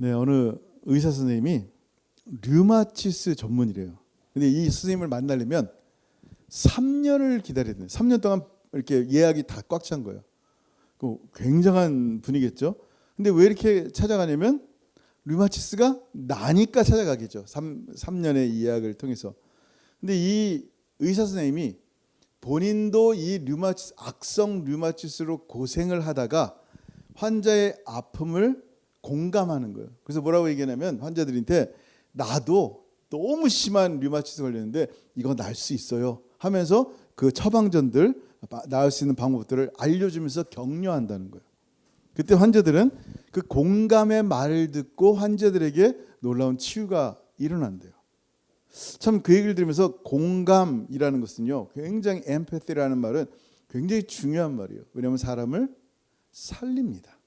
네, 어느 의사 선생님이 류마티스 전문이래요. 근데 이 선생님을 만나려면 3년을 기다려야 돼요. 3년 동안 이렇게 예약이 다 꽉 찬 거예요. 굉장한 분이겠죠. 근데 왜 이렇게 찾아가냐면 류마티스가 나니까 찾아가겠죠. 3년의 예약을 통해서. 근데 이 의사 선생님이 본인도 이 류마티스, 악성 류마티스로 고생을 하다가 환자의 아픔을 공감하는 거예요. 그래서 뭐라고 얘기하냐면 환자들한테 나도 너무 심한 류마티스 걸렸는데 이거 날 수 있어요 하면서 그 처방전들, 나을 수 있는 방법들을 알려주면서 격려한다는 거예요. 그때 환자들은 그 공감의 말을 듣고 환자들에게 놀라운 치유가 일어난대요. 참 그 얘기를 들으면서 공감이라는 것은요, 굉장히 empathy라는 말은 굉장히 중요한 말이에요. 왜냐하면 사람을 살립니다.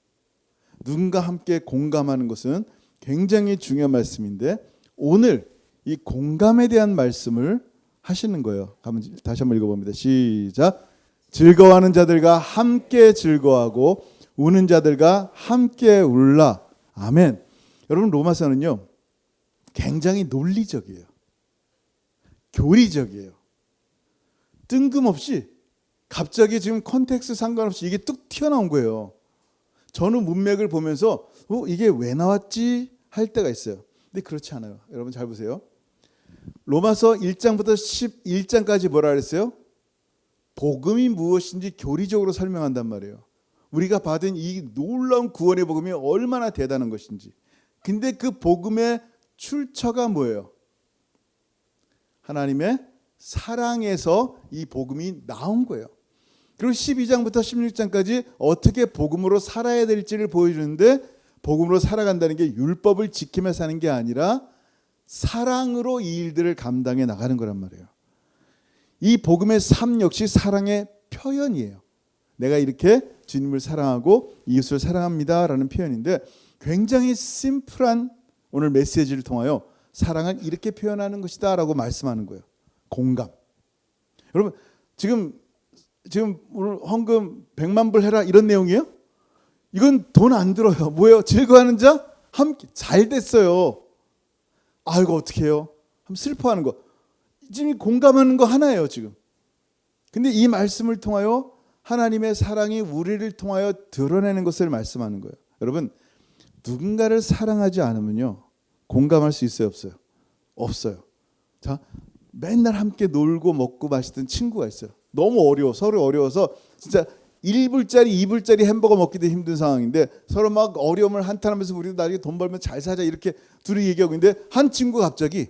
누군가 함께 공감하는 것은 굉장히 중요한 말씀인데 오늘 이 공감에 대한 말씀을 하시는 거예요. 다시 한번 읽어봅니다. 시작. 즐거워하는 자들과 함께 즐거워하고 우는 자들과 함께 울라. 아멘. 여러분, 로마서는요 굉장히 논리적이에요. 교리적이에요. 뜬금없이 갑자기 지금 컨텍스트 상관없이 이게 뚝 튀어나온 거예요. 전후 문맥을 보면서 이게 왜 나왔지 할 때가 있어요. 근데 그렇지 않아요. 여러분 잘 보세요. 로마서 1장부터 11장까지 뭐라 그랬어요? 복음이 무엇인지 교리적으로 설명한단 말이에요. 우리가 받은 이 놀라운 구원의 복음이 얼마나 대단한 것인지. 근데 그 복음의 출처가 뭐예요? 하나님의 사랑에서 이 복음이 나온 거예요. 그리고 12장부터 16장까지 어떻게 복음으로 살아야 될지를 보여주는데 복음으로 살아간다는 게 율법을 지키며 사는 게 아니라 사랑으로 이 일들을 감당해 나가는 거란 말이에요. 이 복음의 삶 역시 사랑의 표현이에요. 내가 이렇게 주님을 사랑하고 이웃을 사랑합니다 라는 표현인데 굉장히 심플한 오늘 메시지를 통하여 사랑은 이렇게 표현하는 것이다 라고 말씀하는 거예요. 공감. 여러분 지금 오늘 헌금 100만 불 해라 이런 내용이에요? 이건 돈 안 들어요. 뭐예요? 즐거워하는 자 함께. 잘 됐어요. 아이고 어떻게 해요? 한번 슬퍼하는 거. 지금 공감하는 거 하나예요 지금. 근데 이 말씀을 통하여 하나님의 사랑이 우리를 통하여 드러내는 것을 말씀하는 거예요. 여러분 누군가를 사랑하지 않으면요 공감할 수 있어요 없어요? 없어요. 자, 맨날 함께 놀고 먹고 마시던 친구가 있어요. 너무 어려워. 서로 어려워서 진짜 1불짜리 2불짜리 햄버거 먹기도 힘든 상황인데 서로 막 어려움을 한탄하면서 우리도 나중에 돈 벌면 잘 사자 이렇게 둘이 얘기하고 있는데 한 친구가 갑자기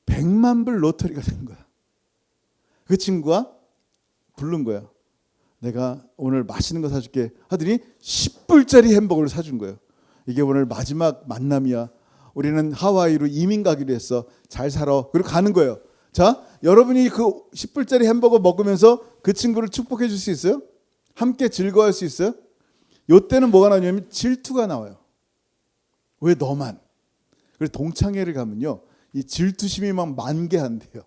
100만 불 로터리가 된 거야. 그 친구가 부른 거야. 내가 오늘 맛있는 거 사줄게 하더니 10불짜리 햄버거를 사준 거예요. 이게 오늘 마지막 만남이야. 우리는 하와이로 이민 가기로 했어. 잘 살아. 그리고 가는 거예요. 자, 여러분이 그 10불짜리 햄버거 먹으면서 그 친구를 축복해 줄 수 있어요? 함께 즐거워할 수 있어요? 이때는 뭐가 나오냐면 질투가 나와요. 왜 너만? 그래서 동창회를 가면요 이 질투심이 막 만개한대요.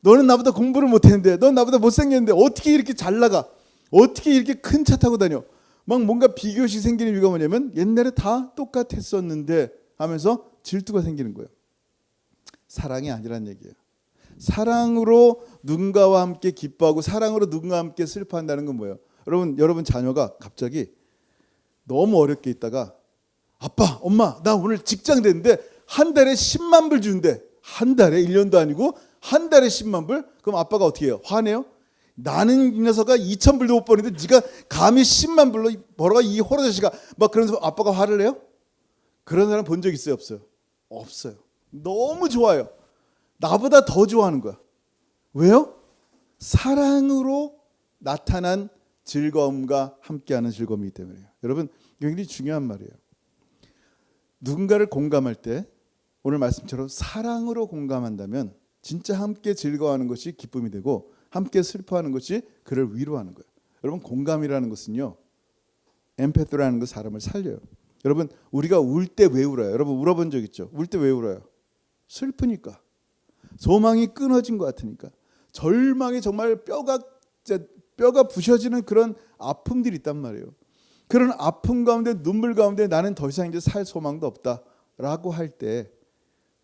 너는 나보다 공부를 못했는데, 넌 나보다 못생겼는데 어떻게 이렇게 잘 나가? 어떻게 이렇게 큰 차 타고 다녀? 막 뭔가 비교시 생기는 이유가 뭐냐면 옛날에 다 똑같았었는데 하면서 질투가 생기는 거예요. 사랑이 아니란 얘기예요. 사랑으로 누군가와 함께 기뻐하고 사랑으로 누군가와 함께 슬퍼한다는 건 뭐예요? 여러분 자녀가 갑자기 너무 어렵게 있다가 아빠, 엄마, 나 오늘 직장 됐는데 한 달에 10만 불 준대. 한 달에 1년도 아니고 한 달에 10만 불? 그럼 아빠가 어떻게 해요? 화내요? 나는 이 녀석아 2천 불도 못 버는데 네가 감히 10만 불로 벌어가 이 호러 자식아 막 그러면서 아빠가 화를 내요? 그런 사람 본 적 있어요? 없어요? 없어요. 너무 좋아요. 나보다 더 좋아하는 거야. 왜요? 사랑으로 나타난 즐거움과 함께하는 즐거움이기 때문에요. 여러분 굉장히 중요한 말이에요. 누군가를 공감할 때 오늘 말씀처럼 사랑으로 공감한다면 진짜 함께 즐거워하는 것이 기쁨이 되고 함께 슬퍼하는 것이 그를 위로하는 거예요. 여러분 공감이라는 것은요 엠패트라는 거 사람을 살려요. 여러분 우리가 울 때 왜 울어요? 여러분 울어본 적 있죠? 울 때 왜 울어요? 슬프니까. 소망이 끊어진 것 같으니까. 절망이 정말 뼈가 부셔지는 그런 아픔들이 있단 말이에요. 그런 아픔 가운데 눈물 가운데 나는 더 이상 이제 살 소망도 없다라고 할 때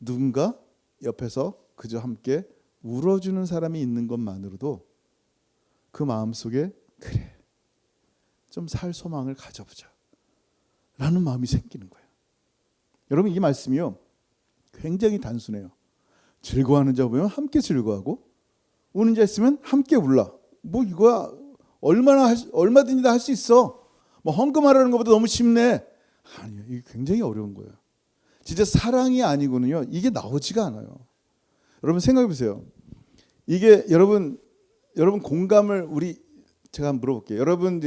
누군가 옆에서 그저 함께 울어주는 사람이 있는 것만으로도 그 마음속에 그래 좀 살 소망을 가져보자 라는 마음이 생기는 거예요. 여러분 이 말씀이요 굉장히 단순해요. 즐거워하는 자 보면 함께 즐거워하고 우는 자 있으면 함께 울라. 뭐 이거야 얼마든지 다 할 수 있어. 뭐 헌금하라는 것보다 너무 쉽네. 아니요, 이게 굉장히 어려운 거예요. 진짜 사랑이 아니고는요 이게 나오지가 않아요. 여러분 생각해 보세요. 이게 여러분 공감을 제가 한번 물어볼게요. 여러분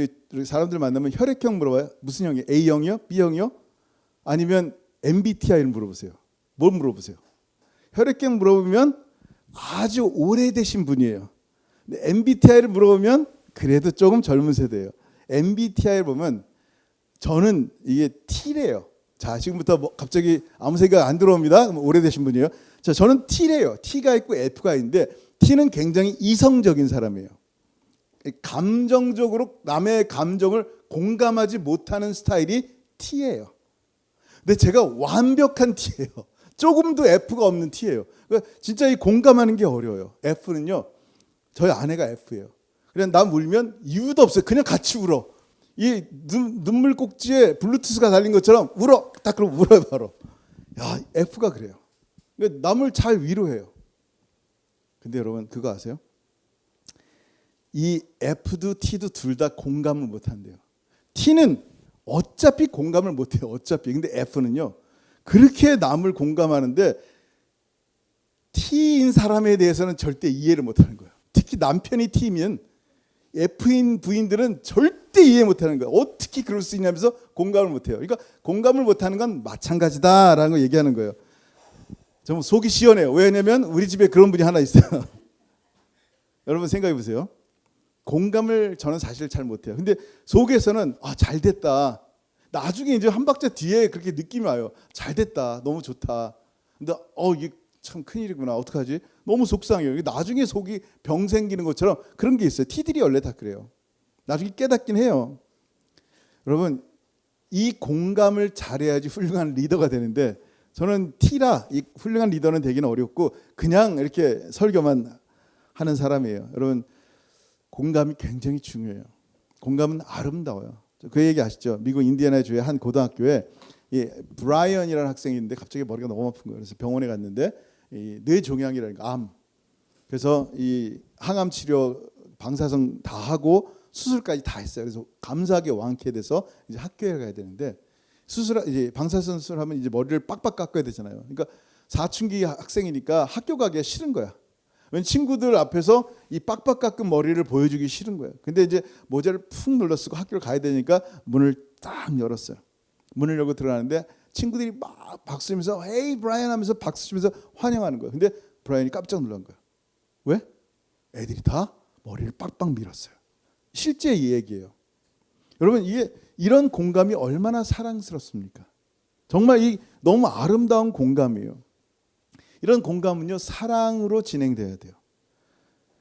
사람들 만나면 혈액형 물어봐요. 무슨 형이에요? A형이요? B형이요? 아니면 MBTI를 물어보세요. 뭘 물어보세요? 혈액형 물어보면 아주 오래되신 분이에요. 근데 MBTI를 물어보면 그래도 조금 젊은 세대예요. MBTI를 보면 저는 이게 T래요. 자, 지금부터 갑자기 아무 생각 안 들어옵니다. 오래되신 분이에요. 자, 저는 T래요. T가 있고 F가 있는데 T는 굉장히 이성적인 사람이에요. 감정적으로 남의 감정을 공감하지 못하는 스타일이 T예요. 근데 제가 완벽한 T예요. 조금도 F가 없는 T예요. 그러니까 진짜 이 공감하는 게 어려워요. F는요. 저희 아내가 F예요. 그냥 나 울면 이유도 없어요. 그냥 같이 울어. 이 눈물 꼭지에 블루투스가 달린 것처럼 울어. 딱 그러고 울어요 바로. 야, F가 그래요. 그러니까 남을 잘 위로해요. 근데 여러분 그거 아세요? 이 F도 T도 둘 다 공감을 못한대요. T는 어차피 공감을 못해요. 어차피. 근데 F는요. 그렇게 남을 공감하는데 T인 사람에 대해서는 절대 이해를 못하는 거예요. 특히 남편이 T면 F인 부인들은 절대 이해 못하는 거예요. 어떻게 그럴 수 있냐면서 공감을 못해요. 그러니까 공감을 못하는 건 마찬가지다라는 걸 얘기하는 거예요. 정말 속이 시원해요. 왜냐하면 우리 집에 그런 분이 하나 있어요. 여러분 생각해 보세요. 공감을 저는 사실 잘 못해요. 근데 속에서는 잘 됐다. 나중에 이제 한 박자 뒤에 그렇게 느낌이 와요. 잘 됐다. 너무 좋다. 근데 이게 참 큰일이구나. 어떡하지? 너무 속상해요. 나중에 속이 병 생기는 것처럼 그런 게 있어요. T들이 원래 다 그래요. 나중에 깨닫긴 해요. 여러분 이 공감을 잘해야지 훌륭한 리더가 되는데 저는 T라 이 훌륭한 리더는 되기는 어렵고 그냥 이렇게 설교만 하는 사람이에요. 여러분 공감이 굉장히 중요해요. 공감은 아름다워요. 그 얘기 아시죠? 미국 인디애나주의 한 고등학교에 브라이언이라는 학생이 있는데 갑자기 머리가 너무 아픈 거예요. 그래서 병원에 갔는데 뇌종양이라니까 암. 그래서 이 항암 치료 방사선 다 하고 수술까지 다 했어요. 그래서 감사하게 완쾌돼서 이제 학교에 가야 되는데 이제 방사선 수술하면 이제 머리를 빡빡 깎아야 되잖아요. 그러니까 사춘기 학생이니까 학교 가기가 싫은 거야. 웬 친구들 앞에서 이 빡빡 깎은 머리를 보여주기 싫은 거예요. 근데 이제 모자를 푹 눌러쓰고 학교를 가야 되니까 문을 딱 열었어요. 문을 열고 들어가는데 친구들이 막 박수 치면서 헤이 브라이언 하면서 박수 치면서 환영하는 거예요. 근데 브라이언이 깜짝 놀란 거예요. 왜? 애들이 다 머리를 빡빡 밀었어요. 실제 이 얘기예요. 여러분 이게 이런 공감이 얼마나 사랑스럽습니까? 정말 이 너무 아름다운 공감이에요. 이런 공감은요 사랑으로 진행돼야 돼요.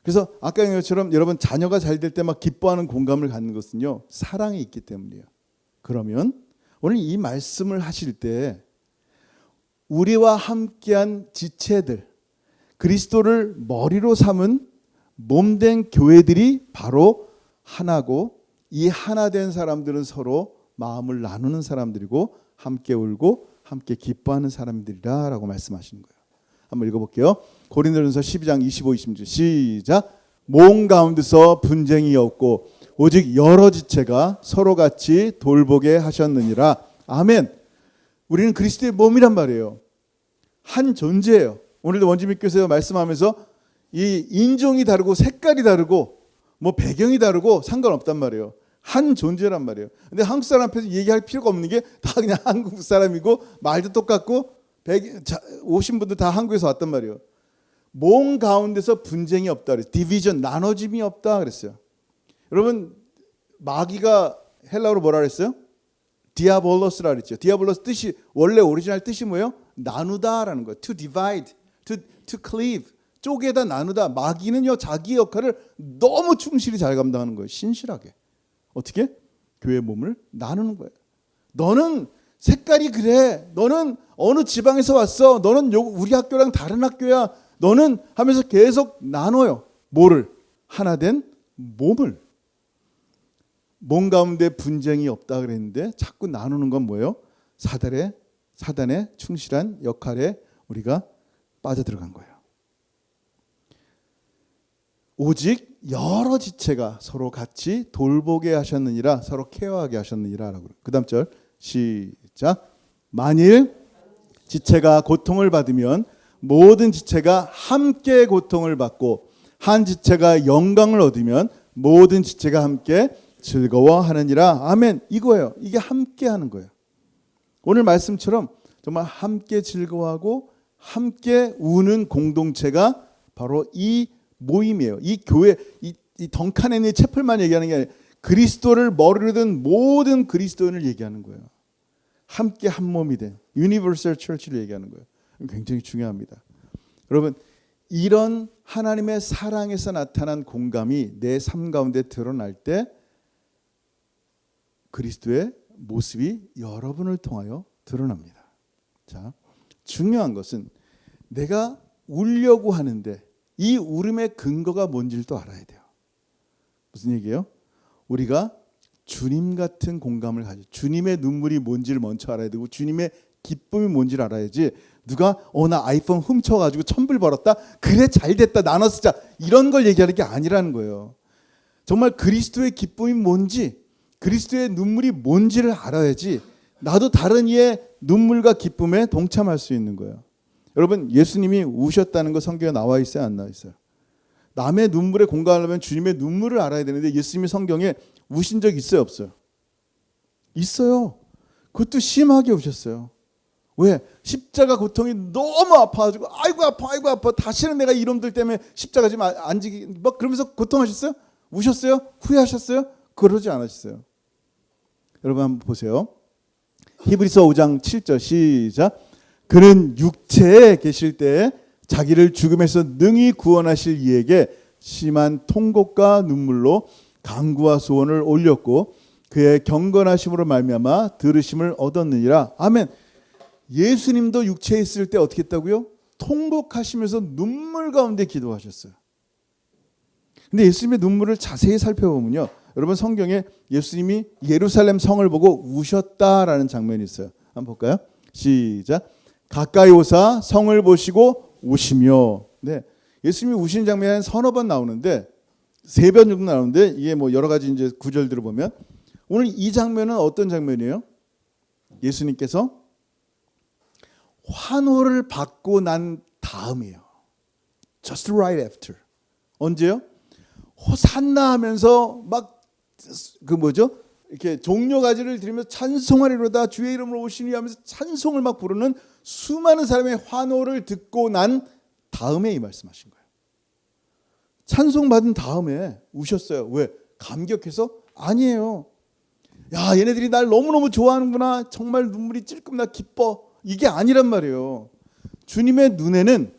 그래서 아까 얘기한 것처럼 여러분 자녀가 잘 될 때 막 기뻐하는 공감을 갖는 것은요 사랑이 있기 때문이에요. 그러면 오늘 이 말씀을 하실 때 우리와 함께한 지체들 그리스도를 머리로 삼은 몸된 교회들이 바로 하나고 이 하나 된 사람들은 서로 마음을 나누는 사람들이고 함께 울고 함께 기뻐하는 사람들이라 라고 말씀하시는 거예요. 한번 읽어볼게요. 고린도전서 12장 25, 26절 시작. 몸 가운데서 분쟁이 없고 오직 여러 지체가 서로 같이 돌보게 하셨느니라. 아멘. 우리는 그리스도의 몸이란 말이에요. 한 존재예요. 오늘도 원주민교회에서 말씀하면서 이 인종이 다르고 색깔이 다르고 뭐 배경이 다르고 상관없단 말이에요. 한 존재란 말이에요. 근데 한국 사람 앞에서 얘기할 필요가 없는 게 다 그냥 한국 사람이고 말도 똑같고 오신 분들 다 한국에서 왔단 말이에요. 몸 가운데서 분쟁이 없다 그랬어요. 디비전, 나눠짐이 없다 그랬어요. 여러분 마귀가 헬라어로 뭐라 그랬어요? 디아볼로스라 그랬죠. 디아볼로스 뜻이 원래 오리지널 뜻이 뭐예요? 나누다라는 거예요. To divide, to cleave. 쪼개다 나누다. 마귀는요 자기 역할을 너무 충실히 잘 감당하는 거예요. 신실하게. 어떻게? 교회 몸을 나누는 거예요. 너는 색깔이 그래. 너는 어느 지방에서 왔어. 너는 우리 학교랑 다른 학교야. 너는 하면서 계속 나눠요. 뭐를? 하나 된 몸을. 몸 가운데 분쟁이 없다 그랬는데 자꾸 나누는 건 뭐예요? 사단의 충실한 역할에 우리가 빠져들어간 거예요. 오직 여러 지체가 서로 같이 돌보게 하셨느니라, 서로 케어하게 하셨느니라 라고. 그 다음 절 시작. 만일 지체가 고통을 받으면 모든 지체가 함께 고통을 받고, 한 지체가 영광을 얻으면 모든 지체가 함께 즐거워하느니라. 아멘. 이거예요. 이게 함께 하는 거예요. 오늘 말씀처럼 정말 함께 즐거워하고 함께 우는 공동체가 바로 이 모임이에요. 이 교회, 이 덩카넨의 채플만 얘기하는 게 아니라 그리스도를 머리로 든 모든 그리스도인을 얘기하는 거예요. 함께 한 몸이 된 유니버설 처치를 얘기하는 거예요. 굉장히 중요합니다. 여러분, 이런 하나님의 사랑에서 나타난 공감이 내 삶 가운데 드러날 때 그리스도의 모습이 여러분을 통하여 드러납니다. 자, 중요한 것은 내가 울려고 하는데 이 울음의 근거가 뭔지를 또 알아야 돼요. 무슨 얘기예요? 우리가 주님 같은 공감을 가지고 주님의 눈물이 뭔지를 먼저 알아야 되고 주님의 기쁨이 뭔지를 알아야지, 누가 나 아이폰 훔쳐가지고 1,000불 벌었다, 그래 잘됐다 나눠 쓰자, 이런 걸 얘기하는 게 아니라는 거예요. 정말 그리스도의 기쁨이 뭔지, 그리스도의 눈물이 뭔지를 알아야지 나도 다른 이의 눈물과 기쁨에 동참할 수 있는 거예요. 여러분, 예수님이 우셨다는 거 성경에 나와 있어요, 안 나와 있어요? 남의 눈물에 공감하려면 주님의 눈물을 알아야 되는데 예수님이 성경에 우신 적 있어요, 없어요? 있어요. 그것도 심하게 우셨어요. 왜? 십자가 고통이 너무 아파가지고 아이고 아파 다시는 내가 이놈들 때문에 십자가 좀 안 지기 막 그러면서 고통하셨어요? 우셨어요? 후회하셨어요? 그러지 않으셨어요. 여러분 한번 보세요. 히브리서 5장 7절 시작. 그는 육체에 계실 때에 자기를 죽음에서 능히 구원하실 이에게 심한 통곡과 눈물로 간구와 소원을 올렸고 그의 경건하심으로 말미암아 들으심을 얻었느니라. 아멘. 예수님도 육체에 있을 때 어떻게 했다고요? 통곡하시면서 눈물 가운데 기도하셨어요. 근데 예수님의 눈물을 자세히 살펴보면요, 여러분 성경에 예수님이 예루살렘 성을 보고 우셨다라는 장면이 있어요. 한번 볼까요? 시작. 가까이 오사 성을 보시고 우시며. 네, 예수님이 우시는 장면이 한 서너 번 나오는데, 3번 정도 나오는데, 이게 뭐 여러 가지 이제 구절들을 보면 오늘 이 장면은 어떤 장면이에요? 예수님께서 환호를 받고 난 다음이에요. Just right after. 언제요? 호산나 하면서 막 그 뭐죠? 이렇게 종려가지를 드리면서 찬송하리로다 주의 이름으로 오시니 하면서 찬송을 막 부르는 수많은 사람의 환호를 듣고 난 다음에 이 말씀하신 거예요. 찬송 받은 다음에 우셨어요. 왜? 감격해서? 아니에요. 야, 얘네들이 날 너무너무 좋아하는구나. 정말 눈물이 찔끔 나 기뻐. 이게 아니란 말이에요. 주님의 눈에는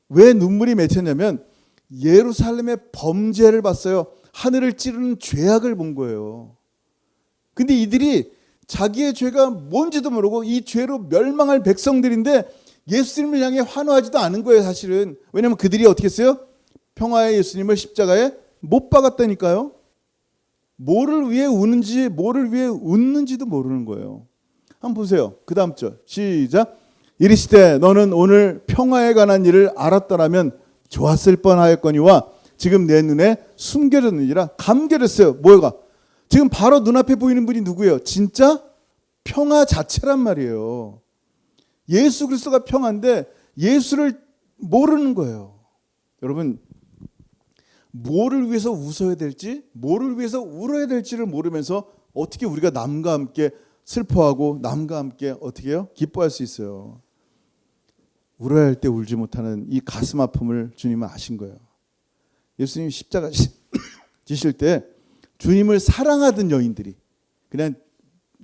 왜 눈물이 맺혔냐면 예루살렘의 범죄를 봤어요. 하늘을 찌르는 죄악을 본 거예요. 근데 이들이 자기의 죄가 뭔지도 모르고 이 죄로 멸망할 백성들인데 예수님을 향해 환호하지도 않은 거예요, 사실은. 왜냐하면 그들이 어떻게 했어요? 평화의 예수님을 십자가에 못 박았다니까요. 뭐를 위해 우는지, 뭐를 위해 웃는지도 모르는 거예요. 한번 보세요. 그 다음 절 시작. 이르시되 너는 오늘 평화에 관한 일을 알았더라면 좋았을 뻔하였거니와 지금 내 눈에 숨겨졌느니라. 감결했어요. 뭐가? 지금 바로 눈앞에 보이는 분이 누구예요? 진짜 평화 자체란 말이에요. 예수 그리스도가 평화인데 예수를 모르는 거예요. 여러분, 뭐를 위해서 웃어야 될지, 뭐를 위해서 울어야 될지를 모르면서 어떻게 우리가 남과 함께 슬퍼하고 남과 함께 어떻게 해요? 기뻐할 수 있어요. 울어야 할 때 울지 못하는 이 가슴 아픔을 주님은 아신 거예요. 예수님이 십자가 지실 때 주님을 사랑하던 여인들이, 그냥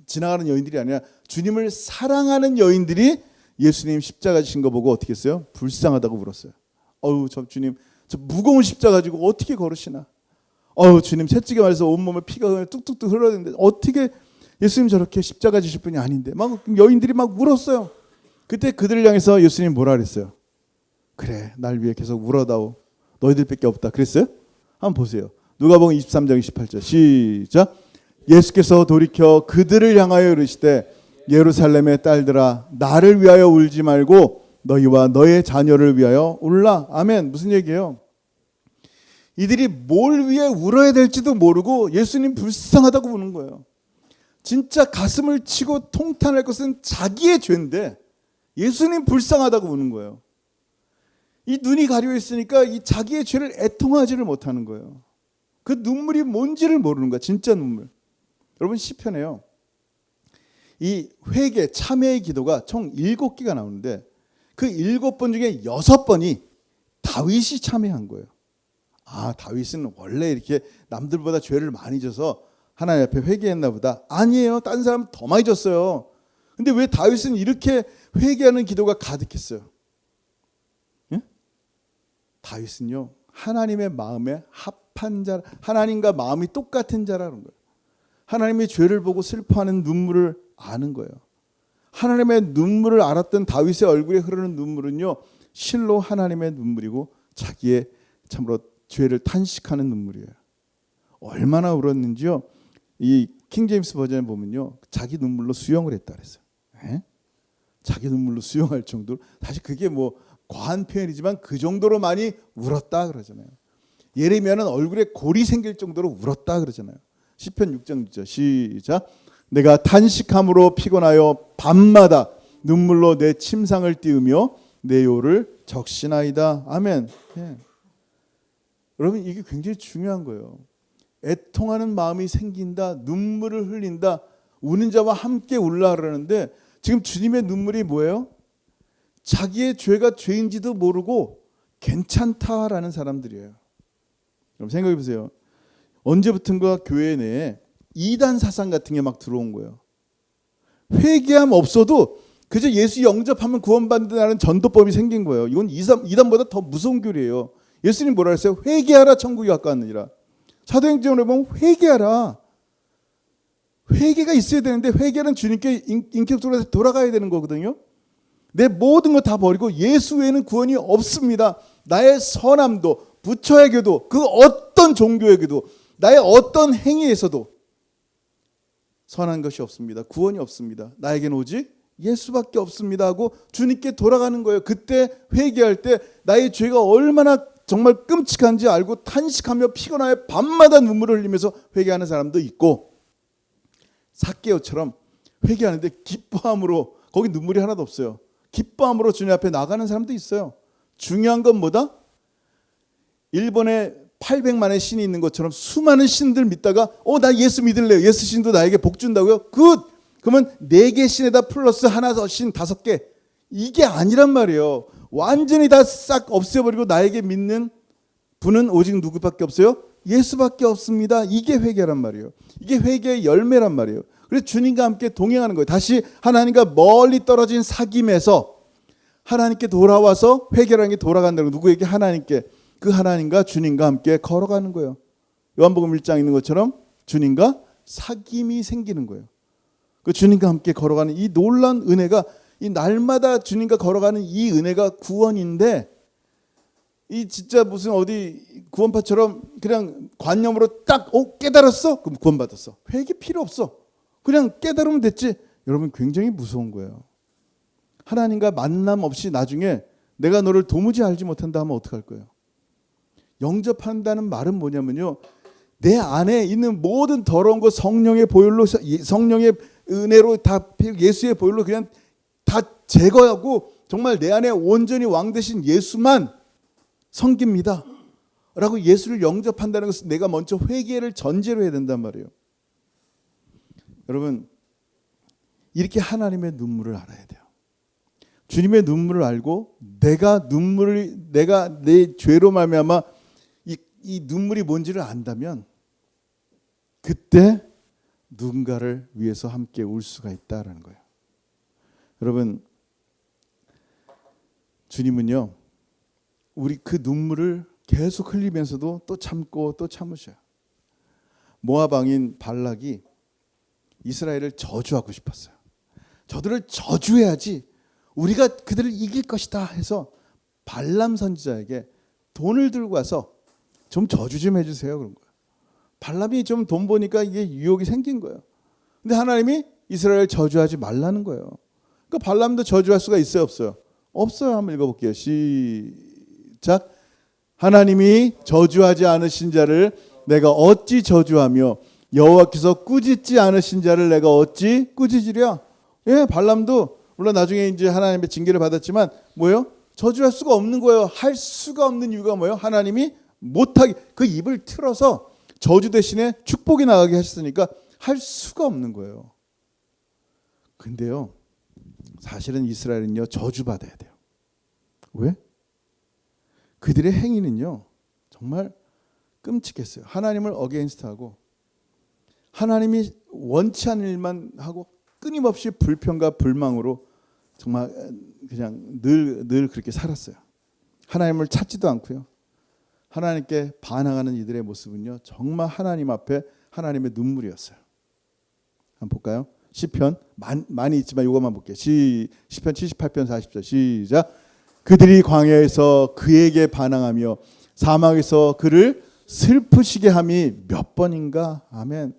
지나가는 여인들이 아니라 주님을 사랑하는 여인들이 예수님 십자가 지신 거 보고 어떻게 했어요? 불쌍하다고 울었어요. 어우, 저 주님 저 무거운 십자가 가지고 어떻게 걸으시나? 주님 채찍에 말해서 온몸에 피가 뚝뚝뚝 흘러내는데 어떻게 예수님 저렇게 십자가 지실 분이 아닌데 막 여인들이 막 울었어요. 그때 그들을 향해서 예수님 뭐라 그랬어요? 그래, 날 위해 계속 울어다오. 너희들밖에 없다. 그랬어요? 한번 보세요. 누가복음 23장 28절 시작. 예수께서 돌이켜 그들을 향하여 이르시되 예루살렘의 딸들아 나를 위하여 울지 말고 너희와 너의 자녀를 위하여 울라. 아멘. 무슨 얘기예요? 이들이 뭘 위해 울어야 될지도 모르고 예수님 불쌍하다고 우는 거예요. 진짜 가슴을 치고 통탄할 것은 자기의 죄인데 예수님 불쌍하다고 우는 거예요. 이 눈이 가려 있으니까 이 자기의 죄를 애통하지를 못하는 거예요. 그 눈물이 뭔지를 모르는 거야. 진짜 눈물. 여러분 시편에요. 이 회개, 참회의 기도가 총 7개가 나오는데 그 7번 중에 6번이 다윗이 참회한 거예요. 다윗은 원래 이렇게 남들보다 죄를 많이 져서 하나님 앞에 회개했나 보다. 아니에요. 딴 사람은 더 많이 졌어요. 근데 왜 다윗은 이렇게 회개하는 기도가 가득했어요? 예? 다윗은요. 하나님의 마음에 합한 자, 하나님과 마음이 똑같은 자라는 거예요. 하나님의 죄를 보고 슬퍼하는 눈물을 아는 거예요. 하나님의 눈물을 알았던 다윗의 얼굴에 흐르는 눈물은요. 실로 하나님의 눈물이고 자기의 참으로 죄를 탄식하는 눈물이에요. 얼마나 울었는지요. 이 킹제임스 버전에 보면요. 자기 눈물로 수영을 했다 그랬어요. 에? 자기 눈물로 수영할 정도로 사실 그게 뭐 과한 표현이지만 그 정도로 많이 울었다 그러잖아요. 예레미야는 얼굴에 골이 생길 정도로 울었다 그러잖아요. 시편 6장 6절 시작. 내가 탄식함으로 피곤하여 밤마다 눈물로 내 침상을 띄우며 내 요를 적시나이다. 아멘. 예. 여러분 이게 굉장히 중요한 거예요. 애통하는 마음이 생긴다. 눈물을 흘린다. 우는 자와 함께 울라 그러는데 지금 주님의 눈물이 뭐예요? 자기의 죄가 죄인지도 모르고 괜찮다라는 사람들이에요. 여러분 생각해 보세요. 언제부턴가 교회 내에 이단 사상 같은 게 막 들어온 거예요. 회개함 없어도 그저 예수 영접하면 구원받는다는 전도법이 생긴 거예요. 이건 이단보다 더 무서운 교리예요. 예수님 뭐라 했어요? 회개하라 천국이 가까웠느니라. 사도행전에 보면 회개하라. 회개가 있어야 되는데 회개는 주님께 인격적으로 돌아가야 되는 거거든요. 내 모든 거 다 버리고 예수 외에는 구원이 없습니다. 나의 선함도 부처에게도 그 어떤 종교에게도 나의 어떤 행위에서도 선한 것이 없습니다. 구원이 없습니다. 나에게는 오직 예수밖에 없습니다 하고 주님께 돌아가는 거예요. 그때 회개할 때 나의 죄가 얼마나 정말 끔찍한지 알고 탄식하며 피곤하여 밤마다 눈물을 흘리면서 회개하는 사람도 있고 삭개오처럼 회개하는데 기뻐함으로 거기 눈물이 하나도 없어요. 기뻐함으로 주님 앞에 나가는 사람도 있어요. 중요한 건 뭐다? 일본에 800만의 신이 있는 것처럼 수많은 신들 믿다가 나 예수 믿을래요. 예수 신도 나에게 복 준다고요? 그러면 4개 신에다 플러스 하나 더 신 5개. 이게 아니란 말이에요. 완전히 다 싹 없애버리고 나에게 믿는 분은 오직 누구밖에 없어요? 예수밖에 없습니다. 이게 회개란 말이에요. 이게 회개의 열매란 말이에요. 그래서 주님과 함께 동행하는 거예요. 다시 하나님과 멀리 떨어진 사귐에서 하나님께 돌아와서 회개라는 게 돌아간다는 거예요. 누구에게? 하나님께. 그 하나님과 주님과 함께 걸어가는 거예요. 요한복음 1장 있는 것처럼 주님과 사귐이 생기는 거예요. 그 주님과 함께 걸어가는 이 놀라운 은혜가 이 날마다 주님과 걸어가는 이 은혜가 구원인데 이 진짜 무슨 어디 구원파처럼 그냥 관념으로 딱 깨달았어? 그럼 구원받았어. 회개 필요 없어. 그냥 깨달으면 됐지. 여러분 굉장히 무서운 거예요. 하나님과 만남 없이 나중에 내가 너를 도무지 알지 못한다 하면 어떡할 거예요? 영접한다는 말은 뭐냐면요. 내 안에 있는 모든 더러운 것 성령의 보혈로 성령의 은혜로 다 예수의 보혈로 그냥 다 제거하고 정말 내 안에 온전히 왕 되신 예수만 섬깁니다. 라고 예수를 영접한다는 것은 내가 먼저 회개를 전제로 해야 된단 말이에요. 여러분 이렇게 하나님의 눈물을 알아야 돼요. 주님의 눈물을 알고 내가 내 죄로 말미암아 이 눈물이 뭔지를 안다면 그때 누군가를 위해서 함께 울 수가 있다라는 거예요. 여러분 주님은요 우리 그 눈물을 계속 흘리면서도 또 참고 또 참으셔요. 모압 왕인 발락이 이스라엘을 저주하고 싶었어요. 저들을 저주해야지 우리가 그들을 이길 것이다 해서 발람 선지자에게 돈을 들고 와서 좀 저주 좀 해주세요 그런 거예요. 발람이 좀 돈 보니까 이게 유혹이 생긴 거예요. 근데 하나님이 이스라엘 저주하지 말라는 거예요. 그러니까 발람도 저주할 수가 있어요 없어요? 없어요. 한번 읽어볼게요. 시작. 하나님이 저주하지 않으신 자를 내가 어찌 저주하며 여호와께서 꾸짖지 않으신 자를 내가 어찌 꾸짖으랴. 예, 발람도 물론 나중에 이제 하나님의 징계를 받았지만 뭐예요? 저주할 수가 없는 거예요. 할 수가 없는 이유가 뭐예요? 하나님이 못하게 그 입을 틀어서 저주 대신에 축복이 나가게 하셨으니까 할 수가 없는 거예요. 근데요, 사실은 이스라엘은요 저주받아야 돼요. 왜? 그들의 행위는요 정말 끔찍했어요. 하나님을 어게인스트하고 하나님이 원치 않는 일만 하고 끊임없이 불평과 불망으로 정말 그냥 늘 그렇게 살았어요. 하나님을 찾지도 않고요. 하나님께 반항하는 이들의 모습은요 정말 하나님 앞에 하나님의 눈물이었어요. 한번 볼까요? 시편 많이 있지만 이것만 볼게요. 시편 78편 40절 시작. 그들이 광야에서 그에게 반항하며 사막에서 그를 슬프시게 함이 몇 번인가. 아멘.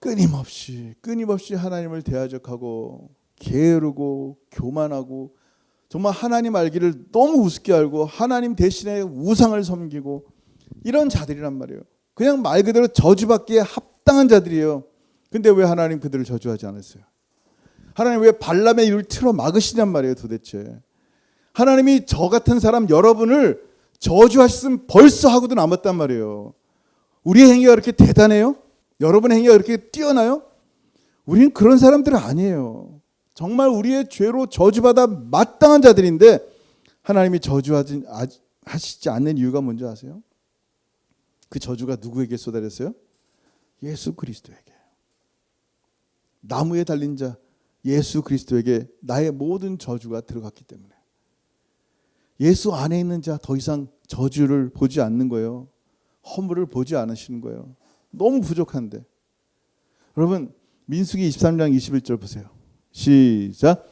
끊임없이 하나님을 대적하고 게으르고 교만하고 정말 하나님 알기를 너무 우습게 알고 하나님 대신에 우상을 섬기고 이런 자들이란 말이에요. 그냥 말 그대로 저주받기에 합당한 자들이에요. 근데 왜 하나님 그들을 저주하지 않았어요? 하나님 왜 발람의 입을 틀어 막으시냔 말이에요 도대체. 하나님이 저 같은 사람 여러분을 저주하셨으면 벌써 하고도 남았단 말이에요. 우리의 행위가 그렇게 대단해요? 여러분의 행위가 그렇게 뛰어나요? 우리는 그런 사람들은 아니에요. 정말 우리의 죄로 저주받아 마땅한 자들인데 하나님이 저주하시지 않는 이유가 뭔지 아세요? 그 저주가 누구에게 쏟아졌어요? 예수 그리스도에게. 나무에 달린 자 예수 그리스도에게 나의 모든 저주가 들어갔기 때문에 예수 안에 있는 자 더 이상 저주를 보지 않는 거예요. 허물을 보지 않으시는 거예요. 너무 부족한데. 여러분 민수기 23장 21절 보세요. 시작.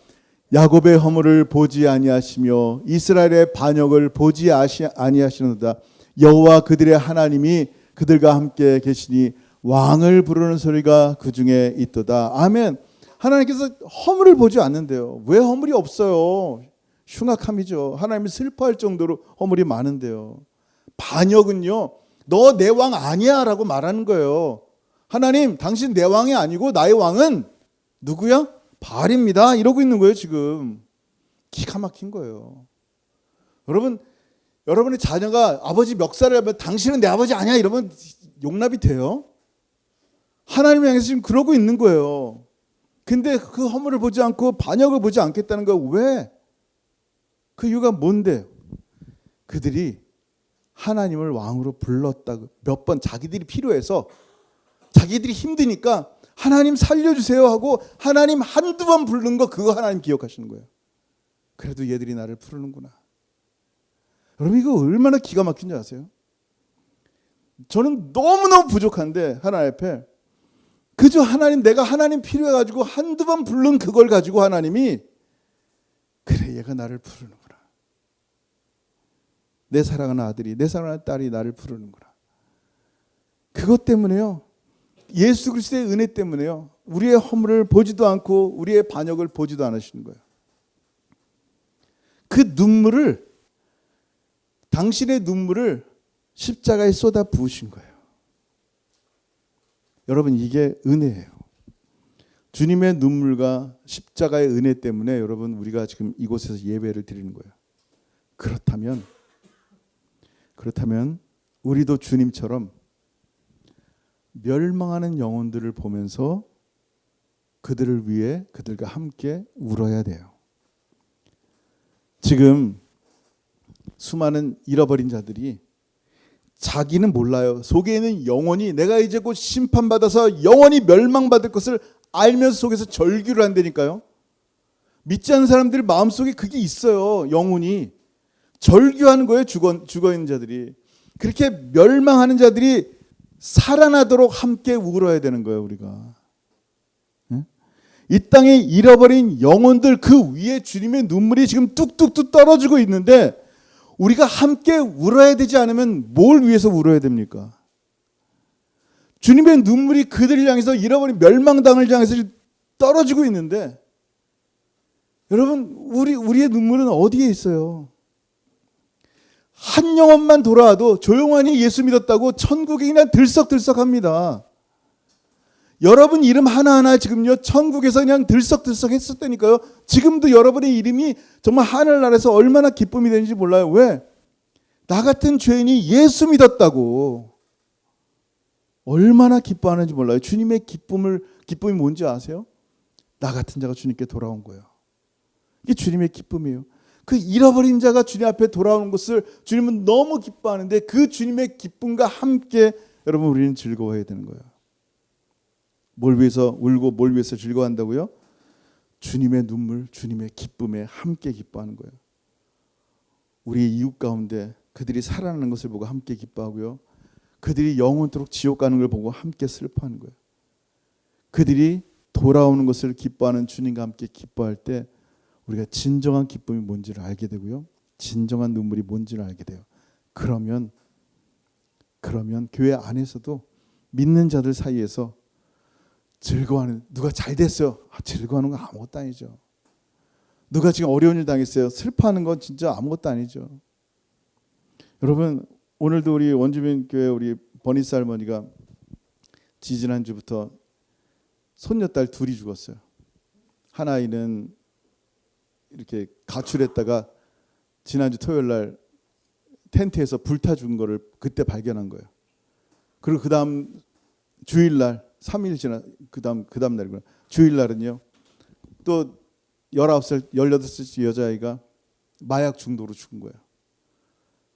야곱의 허물을 보지 아니하시며 이스라엘의 반역을 보지 아니하시는도다. 여호와 그들의 하나님이 그들과 함께 계시니 왕을 부르는 소리가 그 중에 있도다. 아멘. 하나님께서 허물을 보지 않는데요. 왜 허물이 없어요? 흉악함이죠. 하나님이 슬퍼할 정도로 허물이 많은데요. 반역은요, 너 내 왕 아니야 라고 말하는 거예요. 하나님 당신 내 왕이 아니고 나의 왕은 누구야? 바알입니다 이러고 있는 거예요. 지금 기가 막힌 거예요. 여러분, 여러분의 자녀가 아버지 멱살을 하면 당신은 내 아버지 아니야 이러면 용납이 돼요? 하나님을 향해서 지금 그러고 있는 거예요. 근데 그 허물을 보지 않고 반역을 보지 않겠다는 거 왜? 그 이유가 뭔데? 그들이 하나님을 왕으로 불렀다고 몇 번 자기들이 필요해서 자기들이 힘드니까 하나님 살려주세요 하고 하나님 한두 번 부르는 거 그거 하나님 기억하시는 거예요. 그래도 얘들이 나를 부르는구나. 여러분 이거 얼마나 기가 막힌 줄 아세요? 저는 너무너무 부족한데 하나님 앞에 그저 하나님 내가 하나님 필요해가지고 한두 번 부른 그걸 가지고 하나님이 그래 얘가 나를 부르는구나. 내 사랑하는 아들이 내 사랑하는 딸이 나를 부르는구나. 그것 때문에요. 예수 그리스도의 은혜 때문에요. 우리의 허물을 보지도 않고 우리의 반역을 보지도 않으시는 거예요. 그 눈물을 당신의 눈물을 십자가에 쏟아 부으신 거예요. 여러분 이게 은혜예요. 주님의 눈물과 십자가의 은혜 때문에 여러분 우리가 지금 이곳에서 예배를 드리는 거예요. 그렇다면 우리도 주님처럼 멸망하는 영혼들을 보면서 그들을 위해 그들과 함께 울어야 돼요. 지금 수많은 잃어버린 자들이 자기는 몰라요. 속에 있는 영혼이 내가 이제 곧 심판받아서 영원히 멸망받을 것을 알면서 속에서 절규를 한다니까요. 믿지 않는 사람들 마음속에 그게 있어요. 영혼이 절규하는 거예요. 죽어 있는 자들이. 그렇게 멸망하는 자들이 살아나도록 함께 울어야 되는 거예요, 우리가. 이 땅에 잃어버린 영혼들 그 위에 주님의 눈물이 지금 뚝뚝뚝 떨어지고 있는데 우리가 함께 울어야 되지 않으면 뭘 위해서 울어야 됩니까? 주님의 눈물이 그들을 향해서 잃어버린 멸망당을 향해서 떨어지고 있는데 여러분 우리의 눈물은 어디에 있어요? 한 영혼만 돌아와도 조용하니 예수 믿었다고 천국에 그냥 들썩들썩합니다. 여러분 이름 하나하나 지금요 천국에서 그냥 들썩들썩 했었다니까요. 지금도 여러분의 이름이 정말 하늘나라에서 얼마나 기쁨이 되는지 몰라요. 왜? 나 같은 죄인이 예수 믿었다고 얼마나 기뻐하는지 몰라요. 주님의 기쁨이 뭔지 아세요? 나 같은 자가 주님께 돌아온 거예요. 이게 주님의 기쁨이에요. 그 잃어버린 자가 주님 앞에 돌아오는 것을 주님은 너무 기뻐하는데 그 주님의 기쁨과 함께 여러분 우리는 즐거워해야 되는 거예요. 뭘 위해서 울고 뭘 위해서 즐거워한다고요? 주님의 눈물, 주님의 기쁨에 함께 기뻐하는 거예요. 우리 이웃 가운데 그들이 살아나는 것을 보고 함께 기뻐하고요. 그들이 영원토록 지옥 가는 걸 보고 함께 슬퍼하는 거예요. 그들이 돌아오는 것을 기뻐하는 주님과 함께 기뻐할 때 우리가 진정한 기쁨이 뭔지를 알게 되고요. 진정한 눈물이 뭔지를 알게 돼요. 그러면 교회 안에서도 믿는 자들 사이에서 즐거워하는, 누가 잘 됐어요. 즐거워하는 건 아무것도 아니죠. 누가 지금 어려운 일 당했어요. 슬퍼하는 건 진짜 아무것도 아니죠. 여러분 오늘도 우리 원주민 교회 우리 버니스 할머니가 지지난주부터 손녀딸 둘이 죽었어요. 한 아이는 이렇게 가출했다가 지난주 토요일 날 텐트에서 불타 죽은 거를 그때 발견한 거예요. 그리고 그 다음 주일날 3일 지나 그 다음 날이구나. 주일날은요 또 19살 18살 여자아이가 마약 중독으로 죽은 거예요.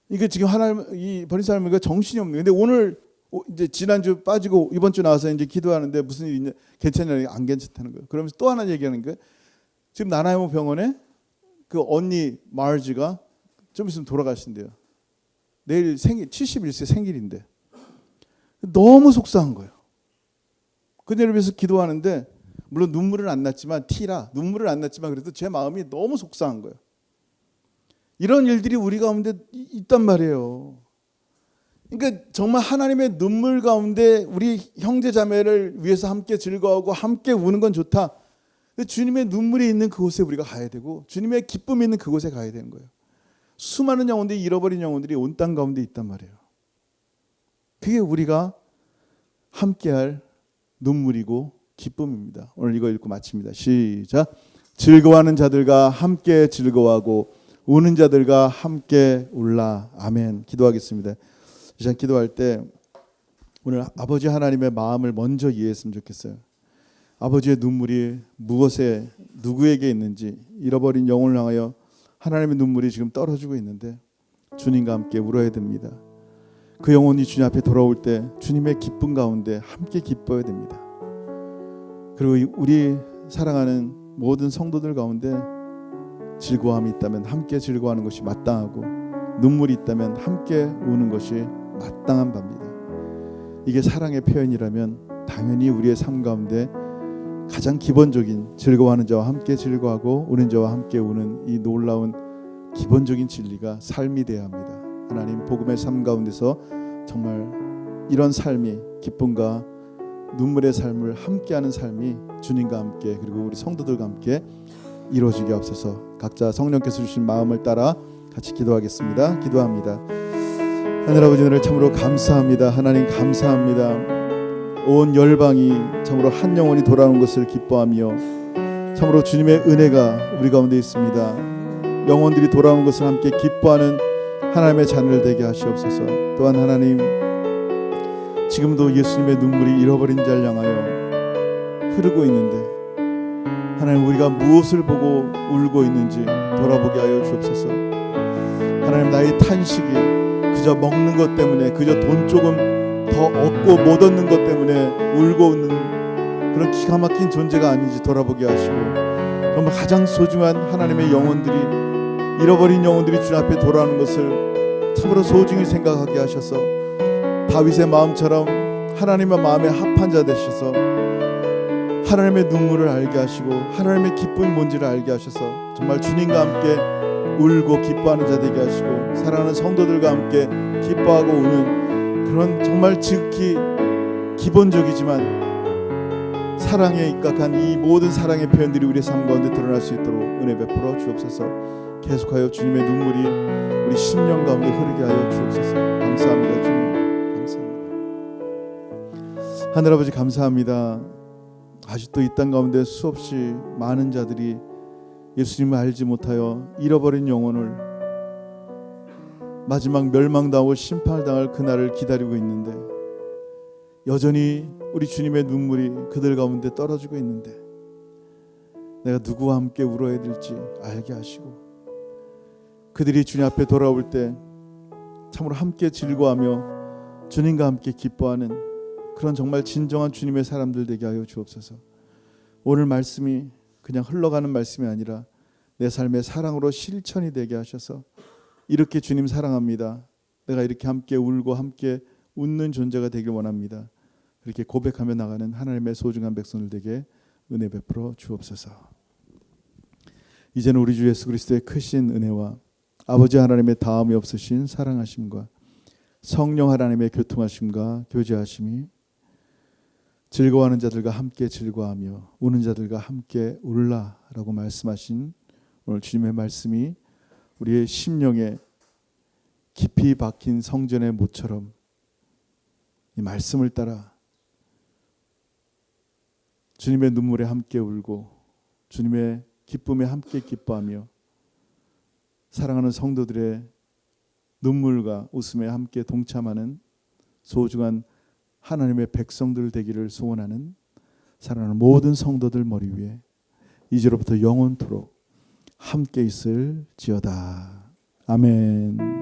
이게 지금 이 버니스 할머니가 정신이 없는 거예요. 근데 오늘 이제 지난주 빠지고 이번 주 나와서 이제 기도하는데 무슨 일이 있냐, 괜찮냐, 안 괜찮다는 거예요. 그러면서 또 하나 얘기하는 거예요. 지금 나나이모 병원에 그 언니 마르지가 좀 있으면 돌아가신대요. 내일 생일 71세 생일인데 너무 속상한 거예요. 그녀를 위해서 기도하는데 물론 눈물은 안 났지만 눈물은 안 났지만 그래도 제 마음이 너무 속상한 거예요. 이런 일들이 우리 가운데 있단 말이에요. 그러니까 정말 하나님의 눈물 가운데 우리 형제 자매를 위해서 함께 즐거워하고 함께 우는 건 좋다. 주님의 눈물이 있는 그곳에 우리가 가야 되고 주님의 기쁨이 있는 그곳에 가야 되는 거예요. 수많은 영혼들이 잃어버린 영혼들이 온 땅 가운데 있단 말이에요. 그게 우리가 함께할 눈물이고 기쁨입니다. 오늘 이거 읽고 마칩니다. 시작. 즐거워하는 자들과 함께 즐거워하고 우는 자들과 함께 울라. 아멘. 기도하겠습니다. 이 시간 기도할 때 오늘 아버지 하나님의 마음을 먼저 이해했으면 좋겠어요. 아버지의 눈물이 무엇에 누구에게 있는지 잃어버린 영혼을 향하여 하나님의 눈물이 지금 떨어지고 있는데 주님과 함께 울어야 됩니다. 그 영혼이 주님 앞에 돌아올 때 주님의 기쁨 가운데 함께 기뻐야 됩니다. 그리고 우리 사랑하는 모든 성도들 가운데 즐거움이 있다면 함께 즐거워하는 것이 마땅하고 눈물이 있다면 함께 우는 것이 마땅한 바입니다. 이게 사랑의 표현이라면 당연히 우리의 삶 가운데 가장 기본적인 즐거워하는 자와 함께 즐거워하고 우는 자와 함께 우는 이 놀라운 기본적인 진리가 삶이 되어야 합니다. 하나님 복음의 삶 가운데서 정말 이런 삶이 기쁨과 눈물의 삶을 함께하는 삶이 주님과 함께 그리고 우리 성도들과 함께 이루어지게 하옵소서. 각자 성령께서 주신 마음을 따라 같이 기도하겠습니다. 기도합니다. 하늘 아버지 은혜를 참으로 감사합니다. 하나님 감사합니다. 온 열방이 참으로 한 영혼이 돌아오는 것을 기뻐하며 참으로 주님의 은혜가 우리 가운데 있습니다. 영혼들이 돌아오는 것을 함께 기뻐하는 하나님의 자녀를 되게 하시옵소서. 또한 하나님 지금도 예수님의 눈물이 잃어버린 자를 향하여 흐르고 있는데 하나님 우리가 무엇을 보고 울고 있는지 돌아보게 하여 주옵소서. 하나님 나의 탄식이 그저 먹는 것 때문에 그저 돈 조금 더 얻고 못 얻는 것 때문에 울고 웃는 그런 기가 막힌 존재가 아닌지 돌아보게 하시고 정말 가장 소중한 하나님의 영혼들이 잃어버린 영혼들이 주님 앞에 돌아오는 것을 참으로 소중히 생각하게 하셔서 다윗의 마음처럼 하나님의 마음에 합한 자 되셔서 하나님의 눈물을 알게 하시고 하나님의 기쁨이 뭔지를 알게 하셔서 정말 주님과 함께 울고 기뻐하는 자 되게 하시고 사랑하는 성도들과 함께 기뻐하고 우는 그런 정말 지극히 기본적이지만 사랑에 입각한 이 모든 사랑의 표현들이 우리의 삶 가운데 드러날 수 있도록 은혜 베풀어 주옵소서. 계속하여 주님의 눈물이 우리 심령 가운데 흐르게 하여 주옵소서. 감사합니다. 주님 감사합니다. 하늘아버지 감사합니다. 아직도 이 땅 가운데 수없이 많은 자들이 예수님을 알지 못하여 잃어버린 영혼을 마지막 멸망당하고 심판을 당할 그날을 기다리고 있는데 여전히 우리 주님의 눈물이 그들 가운데 떨어지고 있는데 내가 누구와 함께 울어야 될지 알게 하시고 그들이 주님 앞에 돌아올 때 참으로 함께 즐거워하며 주님과 함께 기뻐하는 그런 정말 진정한 주님의 사람들 되게 하여 주옵소서. 오늘 말씀이 그냥 흘러가는 말씀이 아니라 내 삶의 사랑으로 실천이 되게 하셔서 이렇게 주님 사랑합니다. 내가 이렇게 함께 울고 함께 웃는 존재가 되길 원합니다. 그렇게 고백하며 나가는 하나님의 소중한 백성들 되게 은혜 베풀어 주옵소서. 이제는 우리 주 예수 그리스도의 크신 은혜와 아버지 하나님의 다함이 없으신 사랑하심과 성령 하나님의 교통하심과 교제하심이 즐거워하는 자들과 함께 즐거워하며 우는 자들과 함께 울라라고 말씀하신 오늘 주님의 말씀이 우리의 심령에 깊이 박힌 성전의 못처럼 이 말씀을 따라 주님의 눈물에 함께 울고 주님의 기쁨에 함께 기뻐하며 사랑하는 성도들의 눈물과 웃음에 함께 동참하는 소중한 하나님의 백성들 되기를 소원하는 사랑하는 모든 성도들 머리 위에 이제로부터 영원토록 함께 있을지어다. 아멘.